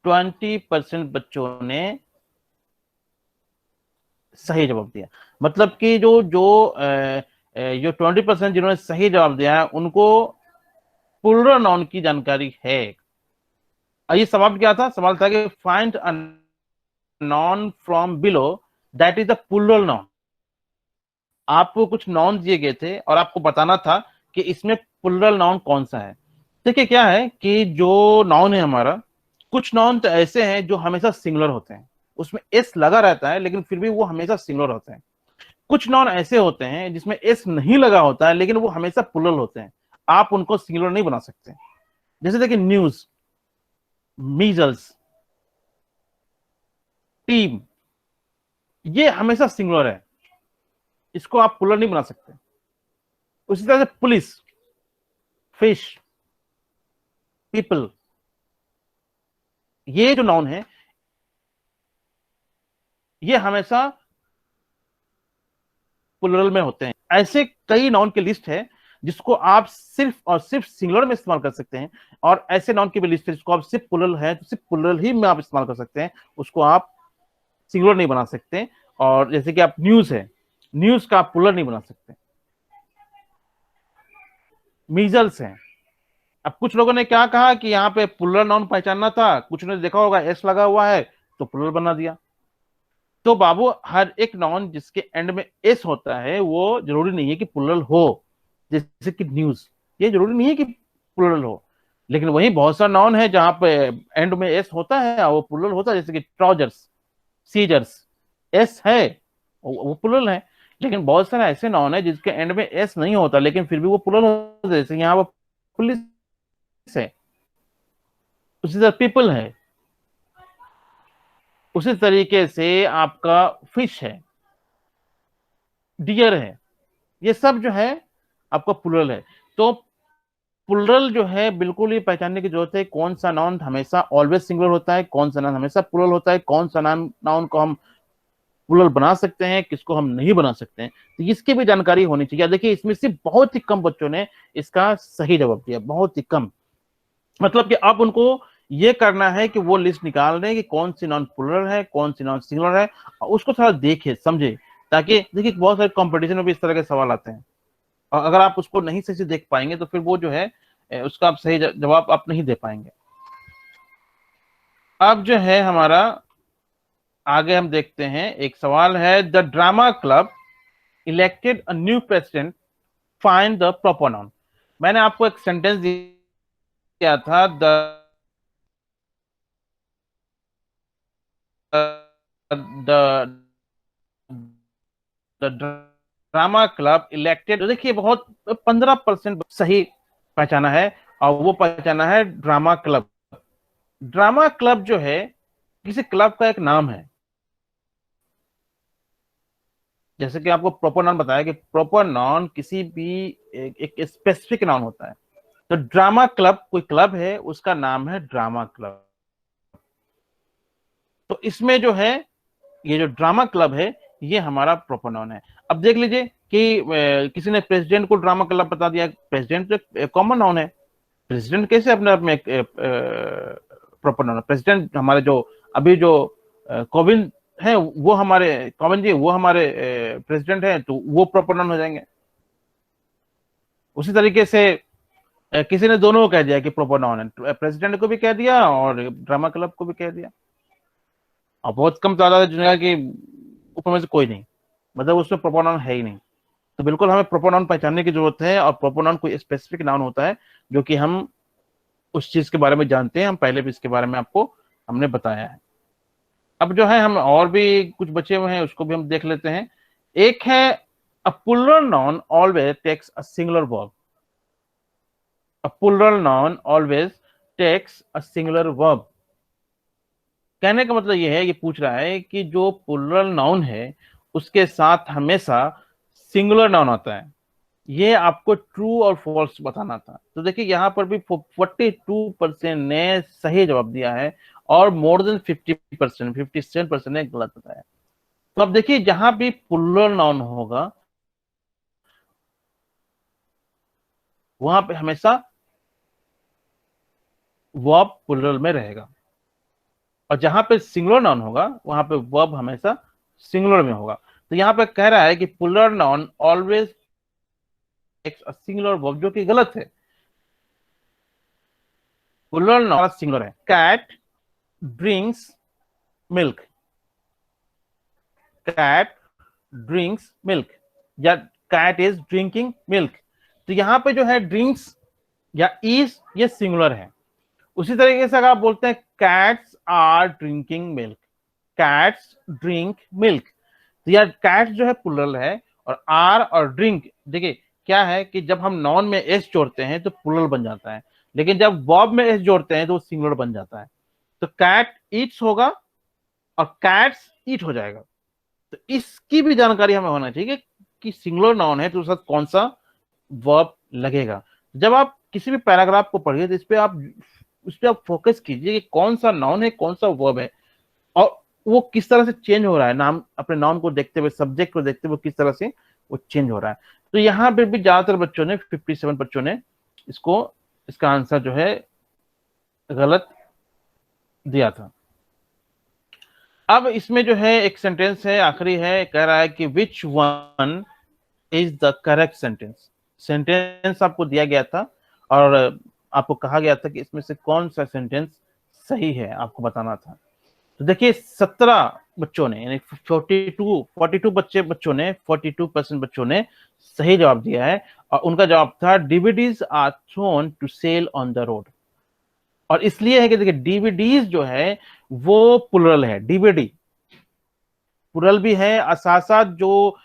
20% बच्चों ने सही जवाब दिया। मतलब कि जो 20% जिन्होंने सही जवाब दिया है उनको प्लूरल नाउन की जानकारी है। ये सवाल क्या था? सवाल था कि find a noun from below that is the plural noun. आपको कुछ नाउन दिए गए थे और आपको बताना था कि इसमें प्लूरल नाउन कौन सा है। देखिए क्या है कि जो नाउन है हमारा, कुछ नाउन तो ऐसे हैं जो हमेशा सिंगुलर होते हैं, उसमें एस लगा रहता है लेकिन फिर भी वो हमेशा सिंगुलर होते हैं। कुछ नाउन ऐसे होते हैं जिसमें एस नहीं लगा होता है लेकिन वो हमेशा प्लूरल होते हैं, आप उनको सिंगुलर नहीं बना सकते। जैसे देखिए न्यूज, मीजल्स, टीम, ये हमेशा सिंगुलर है, इसको आप प्लूरल नहीं बना सकते। उसी तरह से पुलिस, फिश, पीपल, ये जो नाउन है ये हमेशा प्लूरल में होते हैं। ऐसे कई नाउन की लिस्ट है जिसको आप सिर्फ और सिर्फ सिंगुलर में इस्तेमाल कर सकते हैं, और ऐसे नाउन की भी लिस्ट है जिसको आप सिर्फ प्लूरल है तो सिर्फ प्लूरल ही में आप इस्तेमाल कर सकते हैं, उसको आप सिंगुलर नहीं बना सकते। और जैसे कि आप न्यूज है, न्यूज का आप प्लूरल नहीं बना सकते। मीजल्स है, अब कुछ लोगों ने क्या कहा कि यहाँ पे प्लूरल नाउन पहचानना था, कुछ ने देखा होगा एस लगा हुआ है तो प्लूरल बना दिया। तो बाबू हर एक नाउन जिसके एंड में एस होता है वो जरूरी नहीं है कि प्लूरल हो। जैसे कि न्यूज, ये जरूरी नहीं है कि प्लूरल हो, लेकिन वही बहुत सा नाउन है जहां पे एंड में एस होता है और वो प्लूरल होता है। जैसे कि ट्राउजर्स, सीजर्स, एस है वो प्लूरल है। लेकिन बहुत सारे ऐसे नाउन है जिसके एंड में एस नहीं होता लेकिन फिर भी वो प्लूरल होता है। जैसे यहाँ वो पुलिस है, उसी तरह पीपल है, उसी तरीके से आपका फिश है, डियर है, ये सब जो है आपका प्लूरल है। तो प्लूरल जो है बिल्कुल ही पहचानने की जरूरत है, कौन सा नाउन हमेशा ऑलवेज सिंगुलर होता है, कौन सा नाउन हमेशा प्लूरल होता है, कौन सा नाउन को हम प्लूरल बना सकते हैं, किसको हम नहीं बना सकते हैं। तो इसकी भी जानकारी होनी चाहिए। देखिए इसमें से बहुत ही कम बच्चों ने इसका सही जवाब दिया, बहुत ही कम। मतलब कि अब उनको ये करना है कि वो लिस्ट निकाल रहे हैं कि कौन सी नॉन प्लूरल है, कौन सी नॉन सिंगुलर है, उसको थोड़ा देखे समझे, ताकि देखिए बहुत सारे कंपटीशन में भी इस तरह के सवाल आते हैं और अगर आप उसको नहीं सही से देख पाएंगे तो फिर वो जो है उसका आप सही जवाब आप नहीं दे पाएंगे। अब जो है हमारा आगे हम देखते हैं, एक सवाल है, the drama club elected a new president, find the proper noun. मैंने आपको एक सेंटेंस दिया था, द ड्रामा क्लब इलेक्टेड। देखिए बहुत 15% सही पहचाना है और वो पहचाना है ड्रामा क्लब। ड्रामा क्लब जो है किसी क्लब का एक नाम है। जैसे कि आपको प्रॉपर नाउन बताया कि प्रॉपर नाउन किसी भी एक स्पेसिफिक नाउन होता है, तो ड्रामा क्लब कोई क्लब है, उसका नाम है ड्रामा क्लब। तो इसमें जो है ये जो ड्रामा क्लब है ये हमारा प्रॉपर नाउन है। अब देख लीजिए कि किसी ने प्रेसिडेंट को ड्रामा क्लब बता दिया। प्रेसिडेंट तो कॉमन नाउन है, प्रेसिडेंट कैसे अपने आप में प्रॉपर नाउन है? प्रेसिडेंट हमारे जो अभी जो कोविंद है वो हमारे कोविंद जी वो हमारे प्रेसिडेंट है, तो वो प्रॉपर नाउन हो जाएंगे। उसी तरीके से किसी ने दोनों को कह दिया कि प्रॉपर नाउन है, प्रेसिडेंट को भी कह दिया और ड्रामा क्लब को भी कह दिया। और बहुत कम तादाद है जिनका कि ऊपर में से कोई नहीं, मतलब उसमें प्रॉपर नाउन है ही नहीं। तो बिल्कुल हमें प्रॉपर नाउन पहचानने की जरूरत है, और प्रॉपर नाउन कोई स्पेसिफिक नाउन होता है जो कि हम उस चीज के बारे में जानते हैं। हम पहले भी इसके बारे में आपको हमने बताया है। अब जो है हम और भी कुछ बचे हुए हैं, उसको भी हम देख लेते हैं। एक है a plural noun always takes a singular verb. A plural noun always takes a singular verb. कहने का मतलब ये है, ये पूछ रहा है कि जो प्लूरल नाउन है उसके साथ हमेशा सिंगुलर नाउन आता है। ये आपको ट्रू और फॉल्स बताना था। तो देखिए यहाँ पर भी 42% ने सही जवाब दिया है, और मोर देन 50%, 57% ने गलत बताया। तो अब देखिए जहां भी प्लूरल नाउन होगा वहां पे हमेशा वर्ब प्लूरल में रहेगा, और जहां पे सिंगुलर नाउन होगा वहां पे वर्ब हमेशा सिंगुलर में होगा। तो यहाँ पे कह रहा है कि plural noun always takes a singular verb, जो कि गलत है। प्लूरल नाउन सिंगुलर है। Cat drinks milk, cat drinks milk, या कैट इज ड्रिंकिंग मिल्क। तो यहाँ पे जो है ड्रिंक्स या इज, ये सिंगुलर है। उसी तरीके से अगर आप बोलते हैं cats are drinking milk, cats drink milk, तो यार कैट्स जो है प्लूरल है, और आर और ड्रिंक, देखिए क्या है कि जब हम नॉन में एस जोड़ते हैं तो प्लूरल बन जाता है, लेकिन जब वर्ब में एस जोड़ते हैं तो वो सिंगुलर बन जाता है। तो कैट ईट्स होगा और कैट्स ईट हो जाएगा। तो इसकी भी जानकारी हमें होना चाहिए कि सिंगुलर नाउन है तो उसके साथ कौन सा वर्ब लगेगा। जब आप किसी भी पैराग्राफ को पढ़िए तो उस पर आप फोकस कीजिए कि कौन सा नाउन है, कौन सा वर्ब है, और वो किस तरह से चेंज हो रहा है। नाम, अपने नाउन को देखते हुए, सब्जेक्ट को देखते हुए किस तरह से वो चेंज हो रहा है। तो यहाँ पे भी ज्यादातर बच्चों ने, 57 बच्चों ने इसको, इसका आंसर जो है गलत दिया था। अब इसमें जो है एक सेंटेंस है, आखिरी है, कह रहा है कि which one is the correct sentence. Sentence आपको दिया गया था और आपको कहा गया था कि इसमें से कौन सा सेंटेंस सही है, आपको बताना था। तो देखिए 17 बच्चों ने, यानी 42 बच्चों ने, 42% बच्चों ने सही जवाब दिया है, और उनका जवाब था DVDs are thrown to sell on the road. और इसलिए है कि देखिए डीवीडीज जो है वो प्लुरल है, डीवीडी प्लुरल भी है, और साथ साथ जो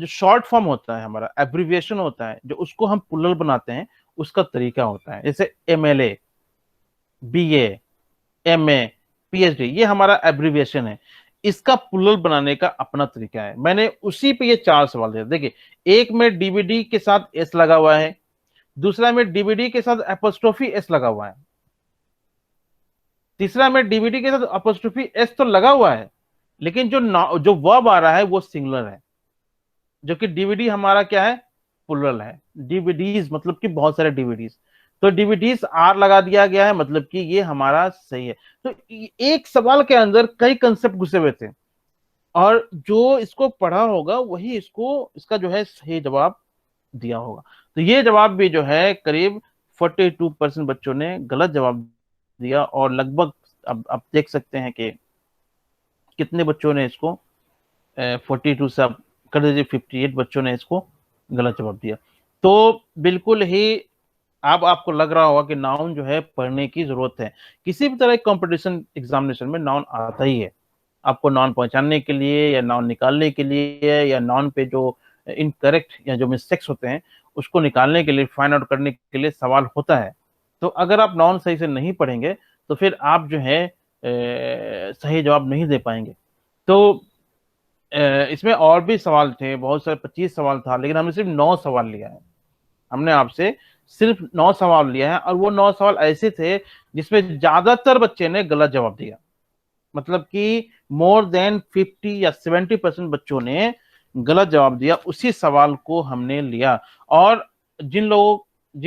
शॉर्ट फॉर्म होता है, हमारा एब्रिविएशन होता है, जो उसको हम प्लुरल बनाते हैं, उसका तरीका होता है। जैसे एमएलए, बीए, एमए, पीएचडी, ये हमारा एब्रिविएशन है। इसका प्लुरल बनाने का अपना तरीका है। मैंने उसी पे ये 4 सवाल दिए। देखिए, एक में डीवीडी के साथ एस लगा हुआ है, दूसरा में डीवीडी के साथ एपोस्ट्रोफी एस लगा हुआ है, तीसरा में डीवीडी के साथ एपोस्ट्रोफी एस तो लगा हुआ है, लेकिन जो वर्ब आ रहा है वो सिंगुलर है, जो कि डीवीडी हमारा क्या है, प्लुरल है। डीवीडीज मतलब कि बहुत सारे डीवीडीज, तो डीवीडीज आर लगा दिया गया है, मतलब कि ये हमारा सही है। तो एक सवाल के अंदर कई कंसेप्ट घुसे हुए थे, और जो इसको पढ़ा होगा वही इसका जो है सही जवाब दिया होगा। तो ये जवाब भी जो है करीब 42% बच्चों ने गलत जवाब दिया, और लगभग अब आप देख सकते हैं कि कितने बच्चों ने इसको 42 से आप कर दीजिए 58 बच्चों ने इसको गलत जवाब दिया। तो बिल्कुल ही अब आपको लग रहा होगा कि नाउन जो है पढ़ने की जरूरत है। किसी भी तरह कंपटीशन एग्जामिनेशन में नाउन आता ही है, आपको नाउन पहचानने के लिए, या नाउन निकालने के लिए, या नाउन पे जो इनकरेक्ट या जो मिस्टेक्स होते हैं उसको निकालने के लिए, फाइंड आउट करने के लिए सवाल होता है। तो अगर आप नाउन सही से नहीं पढ़ेंगे तो फिर आप जो है सही जवाब नहीं दे पाएंगे। तो इसमें और भी सवाल थे, बहुत सारे 25 सवाल था, लेकिन हमने सिर्फ 9 सवाल लिया है। हमने आपसे सिर्फ 9 सवाल लिया है, और वो 9 सवाल ऐसे थे जिसमें ज्यादातर बच्चे ने गलत जवाब दिया। मतलब कि मोर देन 50 या 70% बच्चों ने गलत जवाब दिया। उसी सवाल को हमने लिया, और जिन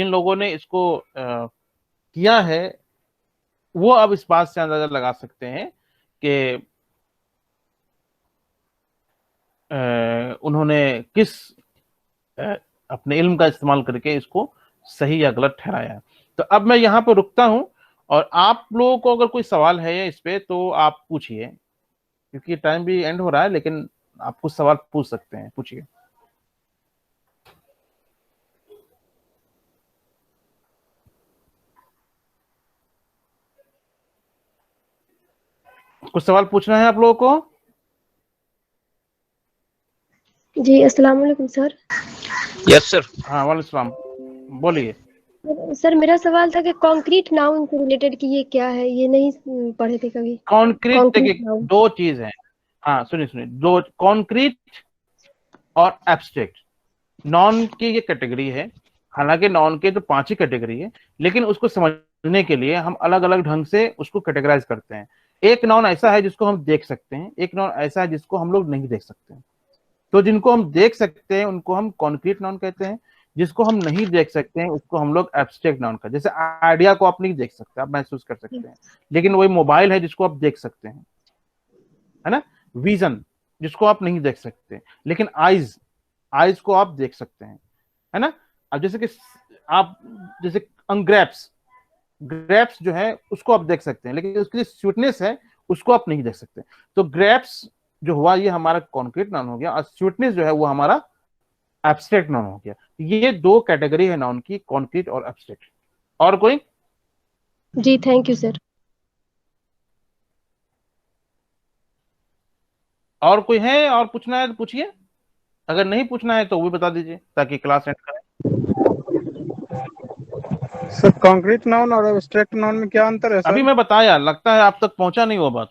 लोगों ने इसको किया है वो अब इस बात से अंदाजा लगा सकते हैं कि उन्होंने किस अपने इल्म का इस्तेमाल करके इसको सही या गलत ठहराया है। तो अब मैं यहाँ पर रुकता हूं, और आप लोगों को अगर कोई सवाल है इस पे तो आप पूछिए, क्योंकि टाइम भी एंड हो रहा है, लेकिन आप कुछ सवाल पूछ सकते हैं, पूछिए। कुछ सवाल पूछना है आप लोगों को? जी अस्सलाम वालेकुम सर। Yes sir. हाँ वालेकुम सलाम, बोलिए। सर मेरा सवाल था कि कॉन्क्रीट नाउन से रिलेटेड कि ये क्या है, ये नहीं पढ़े थे कभी। कॉन्क्रीट कॉन्क्रीट देखिए नाउन। दो चीज है। हाँ सुनिए सुनिए, दो, कॉन्क्रीट और एब्स्ट्रैक्ट। नॉन की ये कैटेगरी है, हालांकि नॉन के तो 5 ही कैटेगरी है, लेकिन उसको समझने के लिए हम अलग अलग ढंग से उसको कैटेगराइज करते हैं। एक नॉन ऐसा है जिसको हम देख सकते हैं, एक नॉन ऐसा है जिसको हम लोग नहीं देख सकते हैं। तो जिनको हम देख सकते हैं उनको हम कॉन्क्रीट नाउन कहते हैं, जिसको हम नहीं देख सकते हैं उसको हम लोग एब्स्ट्रैक्ट नाउन कहते हैं। जैसे आइडिया को आप नहीं देख सकते, आप महसूस कर सकते हैं, लेकिन वही मोबाइल है जिसको आप देख सकते हैं, है ना। विजन जिसको आप नहीं देख सकते, लेकिन आइज, आइज को आप देख सकते हैं, है ना। अब जैसे कि आप, जैसे ग्रेप्स, ग्रेप्स जो है उसको आप देख सकते हैं, लेकिन उसकी जो स्वीटनेस है उसको आप नहीं देख सकते। तो ग्रेप्स जो हुआ ये हमारा कॉन्क्रीट नाउन हो गया, और स्वीटनेस जो है वो हमारा एब्स्ट्रैक्ट नाउन हो गया। ये दो कैटेगरी है नाउन की, कॉन्क्रीट और एब्स्ट्रैक्ट। और कोई? जी थैंक यू सर। और कोई है और पूछना है तो पूछिए, अगर नहीं पूछना है तो वो भी बता दीजिए ताकि क्लास एंड करें। सर कॉन्क्रीट नाउन और एब्स्ट्रैक्ट नाउन में क्या अंतर है अभी सर? मैं बताया, लगता है आप तक पहुंचा नहीं वो बात,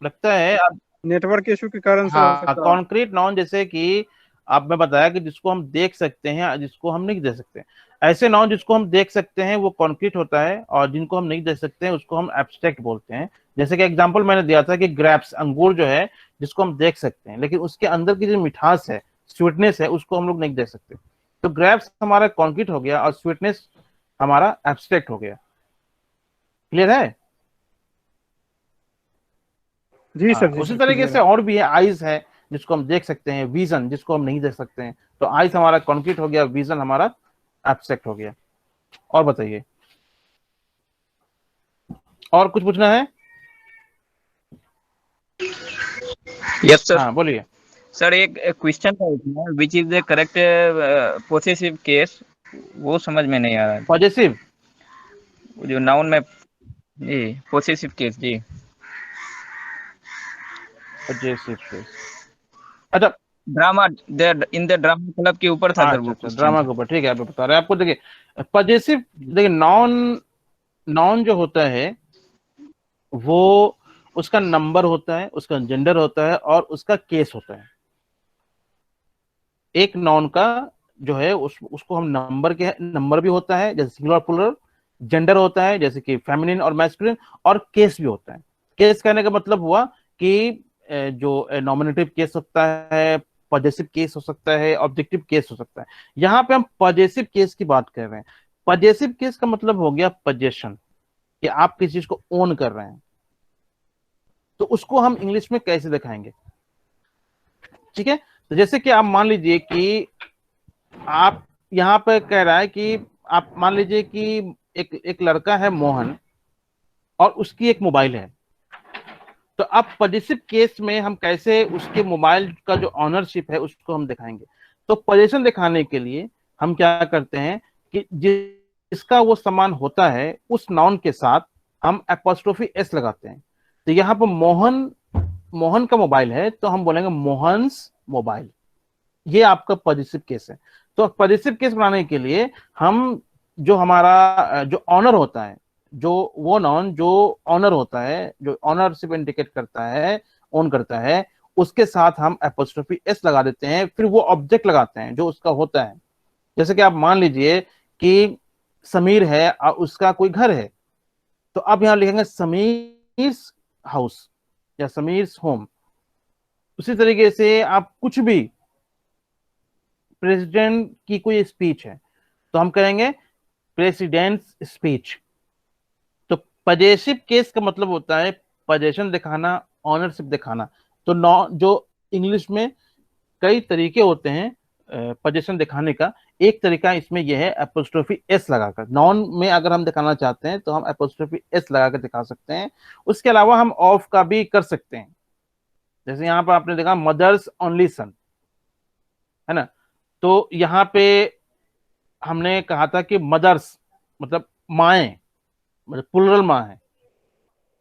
लगता है आप। नेटवर्क इशू के कारण सर हो हाँ, सकता है। कॉन्क्रीट नाउन जैसे कि आप, मैं बताया कि जिसको हम देख सकते हैं, जिसको हम नहीं देख सकते। ऐसे नाउन जिसको हम देख सकते हैं वो कॉन्क्रीट होता है, और जिनको हम नहीं देख सकते हैं उसको हम एब्स्ट्रैक्ट बोलते हैं। जैसे कि एग्जांपल मैंने दिया था कि ग्रेप्स, अंगूर जो है जिसको हम देख सकते हैं, लेकिन उसके अंदर की जो मिठास है, स्वीटनेस है, उसको हम लोग नहीं देख सकते। तो ग्रेप्स हमारा कॉन्क्रीट हो गया और स्वीटनेस हमारा एब्स्ट्रैक्ट हो गया। क्लियर है? जी हाँ, सर, जी उसी सर, तरीके क्लियर से है। और भी है, आइज है जिसको हम देख सकते हैं, विजन जिसको हम नहीं देख सकते हैं। तो आइज हमारा कॉन्क्रीट हो गया, विजन हमारा एब्स्ट्रैक्ट हो गया। और बताइए, और कुछ पूछना है? Yes sir. हाँ बोलिए। सर एक क्वेश्चन था इसमें, which is the correct possessive case, वो समझ में नहीं आ रहा है। पॉजिटिव, जो नाउन में, जी पोसेसिव केस जी। पॉजिटिव केस, अच्छा। Drama, in the drama club के ऊपर था सर अच्छा वो अच्छा, क्वेश्चन ड्रामा था। के ऊपर, ठीक है। आप बता रहे हैं, आपको देखिए पॉजिटिव, देखिए नॉन, नॉन जो होता है वो, उसका नंबर होता है, उसका जेंडर होता है, और उसका केस होता है। एक नॉन का जो है उसको हम नंबर के, नंबर भी होता है जैसे सिंगुलर प्लूरल, जेंडर होता है जैसे कि फेमिनिन और मैस्कुलिन, और केस भी होता है। केस कहने का मतलब हुआ कि जो नॉमिनेटिव केस होता है, पॉजेसिव केस हो सकता है, ऑब्जेक्टिव केस हो सकता है। यहाँ पे हम पॉजेसिव केस की बात कर रहे हैं। पॉजेसिव केस का मतलब हो गया पजेशन, कि आप किसी चीज को ओन कर रहे हैं। तो उसको हम इंग्लिश में कैसे दिखाएंगे? ठीक है, तो जैसे कि आप मान लीजिए कि आप, यहाँ पे कह रहा है कि आप मान लीजिए कि एक एक लड़का है मोहन, और उसकी एक मोबाइल है। तो अब पॉजिटिव केस में हम कैसे उसके मोबाइल का जो ऑनरशिप है उसको हम दिखाएंगे? तो पोजीशन दिखाने के लिए हम क्या करते हैं कि जिसका वो सामान होता है उस नाउन के साथ हम एपोस्ट्रोफी एस लगाते हैं। तो यहाँ पर मोहन, मोहन का मोबाइल है तो हम बोलेंगे मोहन्स मोबाइल। ये आपका पॉजिटिव केस है। तो पॉजिटिव केस बनाने के लिए हम, जो हमारा जो ऑनर होता है, जो वो नाउन जो ऑनर होता है, जो ऑनरशिप इंडिकेट करता है, ओन करता है, उसके साथ हम एपोस्ट्रोफी एस लगा देते हैं, फिर वो ऑब्जेक्ट लगाते हैं जो उसका होता है। जैसे कि आप मान लीजिए कि समीर है और उसका कोई घर है, तो आप यहां लिखेंगे समीर हाउस या समीर होम। उसी तरीके से आप कुछ भी, प्रेसिडेंट की कोई स्पीच है तो हम करेंगे प्रेसिडेंट्स स्पीच। तो पजेसिव केस का मतलब होता है पजेशन दिखाना, ऑनरशिप दिखाना। तो नौ, जो इंग्लिश में कई तरीके होते हैं पजेशन दिखाने का, एक तरीका इसमें यह है एपोस्ट्रोफी एस लगाकर। नॉन में अगर हम दिखाना चाहते हैं तो हम एपोस्ट्रोफी एस लगाकर दिखा सकते हैं। उसके अलावा हम ऑफ का भी कर सकते हैं। जैसे यहाँ पर आपने देखा मदर्स ओनली सन, है ना। तो यहाँ पे हमने कहा था कि मदर्स मतलब माएं, मतलब प्लुरल माँ है,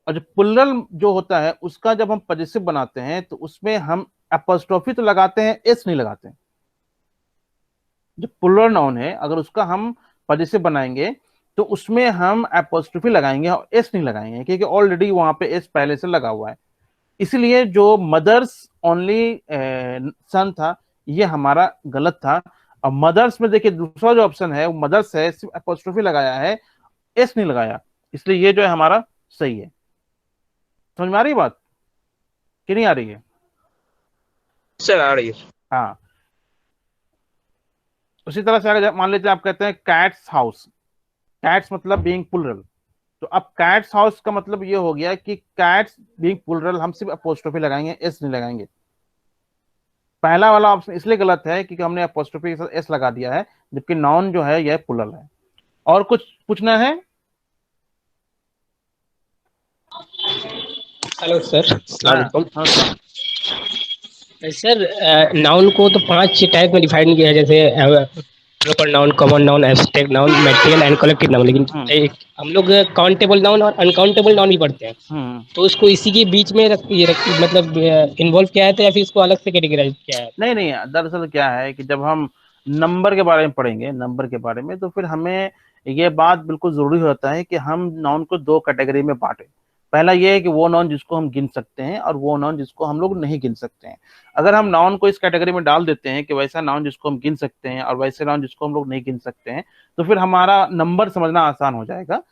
और जो प्लुरल जो होता है उसका जब हम पजेसिव बनाते हैं तो उसमें हम एपोस्ट्रोफी तो लगाते हैं, एस नहीं लगाते हैं। जो प्लुरल नाउन है अगर उसका हम पजेसिव बनाएंगे तो उसमें हम एपोस्ट्रोफी लगाएंगे और एस नहीं लगाएंगे, क्योंकि ऑलरेडी वहां पे एस पहले से लगा हुआ है। इसलिए जो मदर्स ओनली सन था ये हमारा गलत था। और मदर्स में देखिए दूसरा जो ऑप्शन है वो मदर्स है, सिर्फ एपोस्ट्रोफी लगाया है, एस नहीं लगाया, इसलिए ये जो है हमारा सही है। समझ में आ रही बात कि नहीं आ रही है? सर आ रही है। हाँ, उसी तरह से अगर मान लीजिए आप कहते हैं कैट्स हाउस, कैट्स मतलब बीइंग प्लुरल, तो अब कैट्स हाउस का मतलब ये हो गया कि कैट्स बीइंग प्लुरल हम सिर्फ अपोस्ट्रोफी लगाएंगे, एस नहीं लगाएंगे। पहला वाला ऑप्शन इसलिए गलत है क्योंकि हमने अपोस्ट्रोफी के साथ एस लगा दिया है, जबकि नाउन जो है यह प्लुरल है। और कुछ पूछना है? हेलो सर, अस्सलाम वालेकुम। हाँ, सर नाउन को तो 5 टाइप में डिफाइन किया है, जैसे proper noun, common noun, abstract noun, material and collective noun. लेकिन हम लोग काउंटेबल नाउन और अनकाउंटेबल नाउन भी पढ़ते हैं, तो उसको इसी के बीच में मतलब इन्वॉल्व किया है, तो या फिर इसको अलग से कैटेगराइज किया है? नहीं नहीं, दरअसल क्या है कि जब हम नंबर के बारे में पढ़ेंगे, नंबर के बारे में, तो फिर हमें ये बात बिल्कुल जरूरी होता है कि हम नाउन को 2 कैटेगरी में बांटें। पहला ये है कि वो नाउन जिसको हम गिन सकते हैं और वो नाउन जिसको हम लोग नहीं गिन सकते हैं। अगर हम नाउन को इस कैटेगरी में डाल देते हैं कि वैसा नाउन जिसको हम गिन सकते हैं और वैसे नाउन जिसको हम लोग नहीं गिन सकते हैं, तो फिर हमारा नंबर समझना आसान हो जाएगा।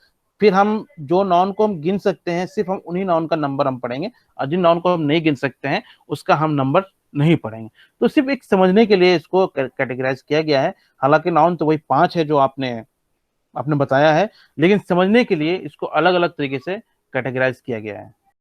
फिर हम जो नाउन को हम गिन सकते हैं सिर्फ हम उन्हीं नाउन का नंबर हम पढ़ेंगे, और जिन नाउन को हम नहीं गिन सकते हैं उसका हम नंबर नहीं पढ़ेंगे। तो सिर्फ एक समझने के लिए इसको कैटेगराइज किया गया है। हालांकि नाउन तो वही 5 है जो आपने बताया है, लेकिन समझने के लिए इसको अलग अलग तरीके से कैटेगराइज किया गया है।